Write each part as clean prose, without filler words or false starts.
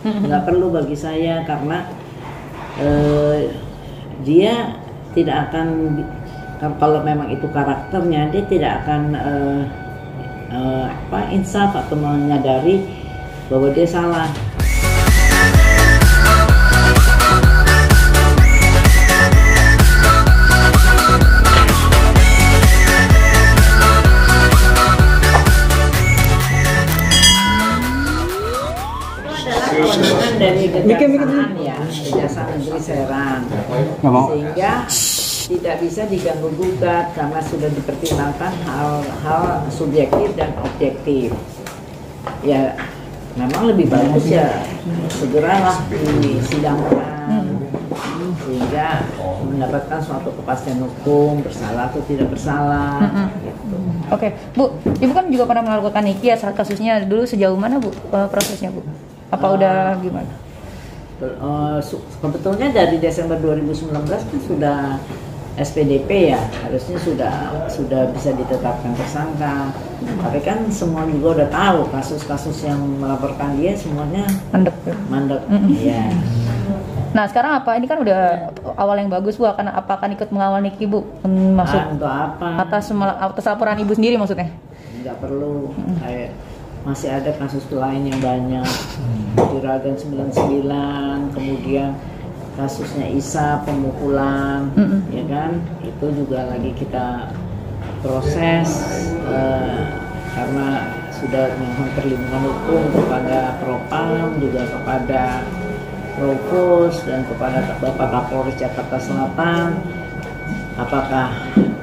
nggak perlu bagi saya, karena dia tidak akan, kalau memang itu karakternya, dia tidak akan insaf atau menyadari bahwa dia salah. Kewenangan dari kejaksaan ya, Kejaksaan Negeri Serang, sehingga tidak bisa diganggu gugat karena sudah dipertimbangkan hal-hal subjektif dan objektif. Ya, memang lebih bagus ya segeralah disidangkan sehingga mendapatkan suatu kepastian hukum, bersalah atau tidak bersalah. Gitu. Oke, Bu, Ibu kan juga pernah melakukan nikah saat kasusnya dulu, sejauh mana Bu prosesnya Bu? Apa udah gimana? Sebetulnya dari Desember 2019 kan sudah SPDP ya, harusnya sudah bisa ditetapkan tersangka. Tapi kan semua juga udah tahu kasus-kasus yang melaporkan dia semuanya mandek. Iya. Nah sekarang apa? Ini kan udah awal yang bagus Bu. Akan ikut mengawal Niki Bu? Untuk apa? Atas laporan Ibu sendiri maksudnya? Nggak perlu. Masih ada kasus lain yang banyak, Juragan 99, kemudian kasusnya Isa pemukulan, ya kan, itu juga lagi kita proses karena sudah mohon perlindungan hukum kepada Propam, juga kepada Provos dan kepada Bapak Kapolres Jakarta Selatan, apakah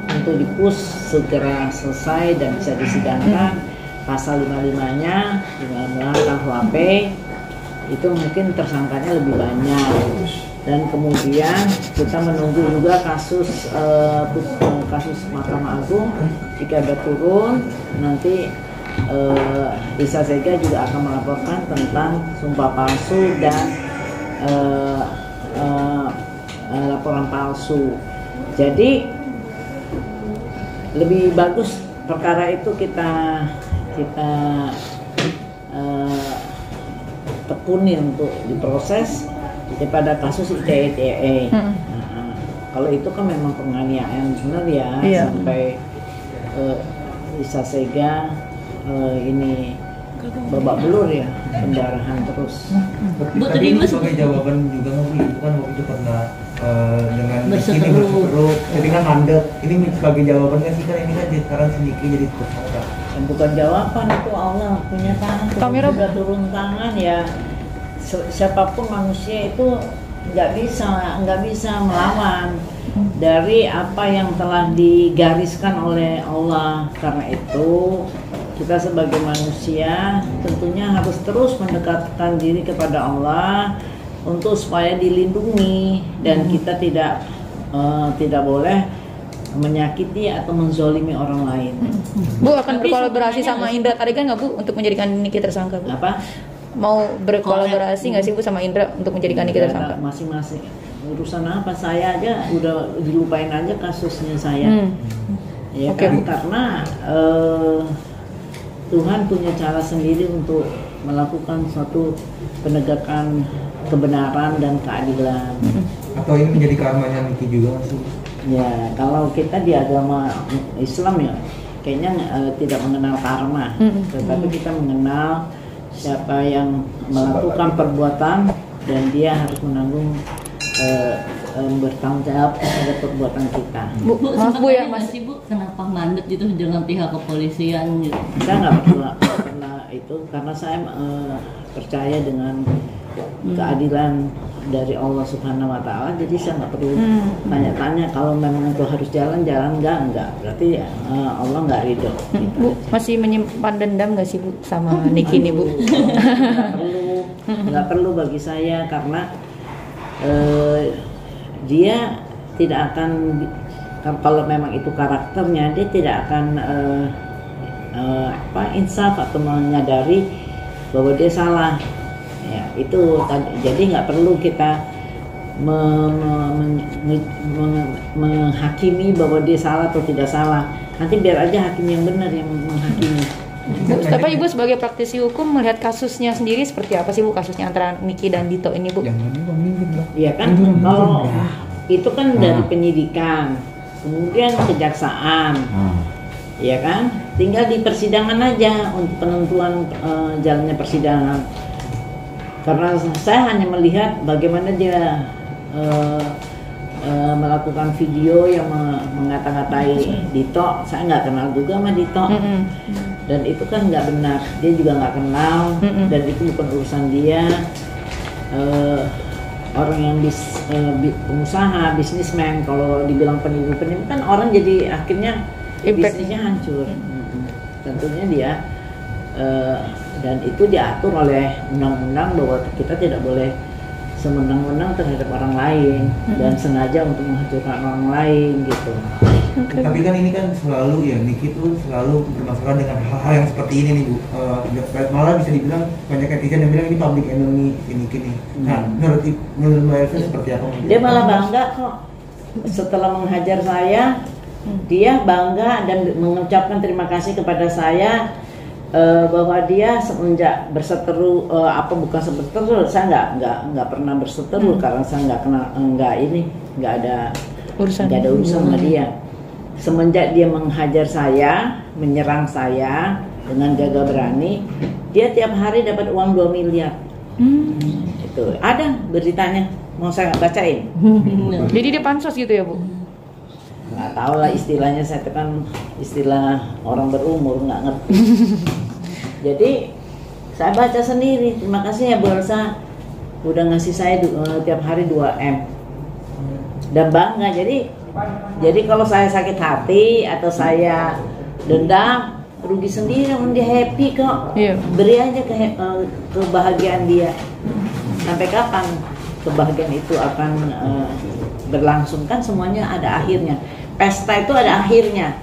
untuk dipus segera selesai dan bisa disidangkan. Pasal 55-nya, 56 KUHP itu mungkin tersangkanya lebih banyak, dan kemudian kita menunggu juga kasus Mahkamah Agung. Jika sudah turun, nanti Isa Sega juga akan melaporkan tentang sumpah palsu dan laporan palsu. Jadi lebih bagus perkara itu kita tekunin untuk diproses daripada kasus ITE. Kalau itu kan memang penganiayaan benar ya, sampai Isa Sega ini babak belur ya, pendarahan terus. Bu, tadi sebagai jawaban juga itu kan waktu itu pernah dengan berseteru, jadi kan mandek. Ini sebagai jawaban kan sih, kan ini kan sekarang sedikit jadi tersangka. Bukan jawaban, itu Allah punya tangan. Kamera sudah turun tangan ya. Siapapun manusia itu nggak bisa melawan dari apa yang telah digariskan oleh Allah. Karena itu kita sebagai manusia tentunya harus terus mendekatkan diri kepada Allah untuk supaya dilindungi, dan kita tidak boleh menyakiti atau menzolimi orang lain. Bu akan berkolaborasi sama Indra tadi kan nggak Bu untuk menjadikan Niki tersangka Bu? Apa? Mau berkolaborasi nggak sih Bu sama Indra untuk menjadikan Niki tersangka? Masing-masing urusan apa, saya aja udah dilupain aja kasusnya saya. Ya kan, karena Tuhan punya cara sendiri untuk melakukan suatu penegakan kebenaran dan keadilan. Atau ini menjadi karmanya Niki juga sih? Ya, kalau kita di agama Islam ya kayaknya tidak mengenal karma, tetapi kita mengenal siapa yang melakukan perbuatan dan dia harus menanggung bertanggung jawab terhadap perbuatan kita. Bu, kenapa mandek gitu dengan pihak kepolisian gitu? Saya nggak pernah itu, karena saya percaya dengan keadilan dari Allah Subhanahu Wa Taala, jadi saya nggak perlu tanya-tanya. Kalau memang itu harus jalan enggak, berarti Allah nggak ridho. Gitu. Bu masih menyimpan dendam nggak sih Bu sama Niki ini Bu? Nggak perlu bagi saya, karena dia tidak akan, kalau memang itu karakternya, dia tidak akan insaf atau menyadari bahwa dia salah. Ya, itu jadi nggak perlu kita menghakimi bahwa dia salah atau tidak salah. Nanti biar aja hakim yang benar yang menghakimi. Bu, tapi Ibu sebagai praktisi hukum melihat kasusnya sendiri seperti apa sih Bu, kasusnya antara Niki dan Dito ini Bu? Iya kan, kalau itu kan dari penyidikan, kemudian kejaksaan, ya kan, tinggal di persidangan aja untuk penentuan jalannya persidangan. Karena saya hanya melihat bagaimana dia melakukan video yang mengata-ngatai Dito. Saya nggak kenal juga sama Dito, dan itu kan nggak benar. Dia juga nggak kenal, dan itu bukan urusan dia. Orang yang pengusaha, bisnismen, kalau dibilang penipu kan orang jadi akhirnya bisnisnya hancur. Tentunya dia dan itu diatur oleh undang-undang bahwa kita tidak boleh semenang-menang terhadap orang lain dan sengaja untuk menghancurkan orang lain gitu. Tapi kan ini kan selalu ya, Niki tuh selalu bermasalah dengan hal-hal yang seperti ini nih Bu. Malah bisa dibilang banyak netizen yang bilang ini public enemy Niki nih. Nah, menurut Mbak Elsa seperti apa? Dia malah bangga kok. Setelah menghajar saya, dia bangga dan mengucapkan terima kasih kepada saya bahwa dia semenjak berseteru bukan berseteru, saya nggak pernah berseteru karena saya nggak ada urusan sama dia. Semenjak dia menghajar saya, menyerang saya dengan gagah berani, dia tiap hari dapat uang 2 miliar. Itu ada beritanya, mau saya bacain. Jadi dia pansos gitu ya Bu? Nggak tahu lah istilahnya, saya kan istilah orang berumur nggak ngerti. Jadi saya baca sendiri. Terima kasih ya Bu Elsa udah ngasih saya tiap hari 2M dan bangga. Jadi kalau saya sakit hati atau saya dendam, rugi sendiri, dia happy kok. Beri aja kebahagiaan dia. Sampai kapan kebahagiaan itu akan berlangsung? Kan semuanya ada akhirnya. Pesta itu ada akhirnya.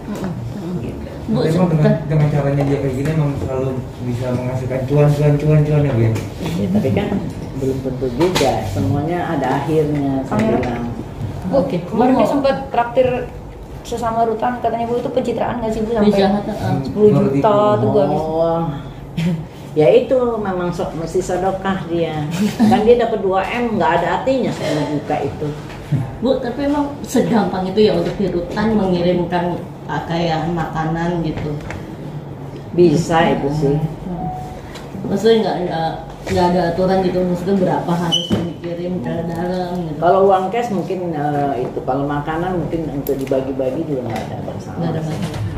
Memang dengan caranya dia kayak gini memang selalu bisa menghasilkan cuan ya Bu. Ya, tapi kan belum tentu juga. Semuanya ada akhirnya. Saya bilang. Oke. Kemarin dia sempat traktir sesama rutan, katanya Bu itu pencitraan nggak sih Bu sampai 10 juta tuh gua habis. Ya itu memang mesti sedekah dia. Kan dia dapat 2M, nggak ada artinya 10 juta itu. Bu, tapi emang segampang itu ya untuk di rutan mengirimkan kayak makanan gitu? Bisa itu sih. Maksudnya nggak ada aturan gitu, maksudnya berapa harus dikirim ke dalam gitu? Kalau uang cash mungkin itu, kalau makanan mungkin untuk dibagi-bagi juga nggak ada masalah. Nggak ada masalah.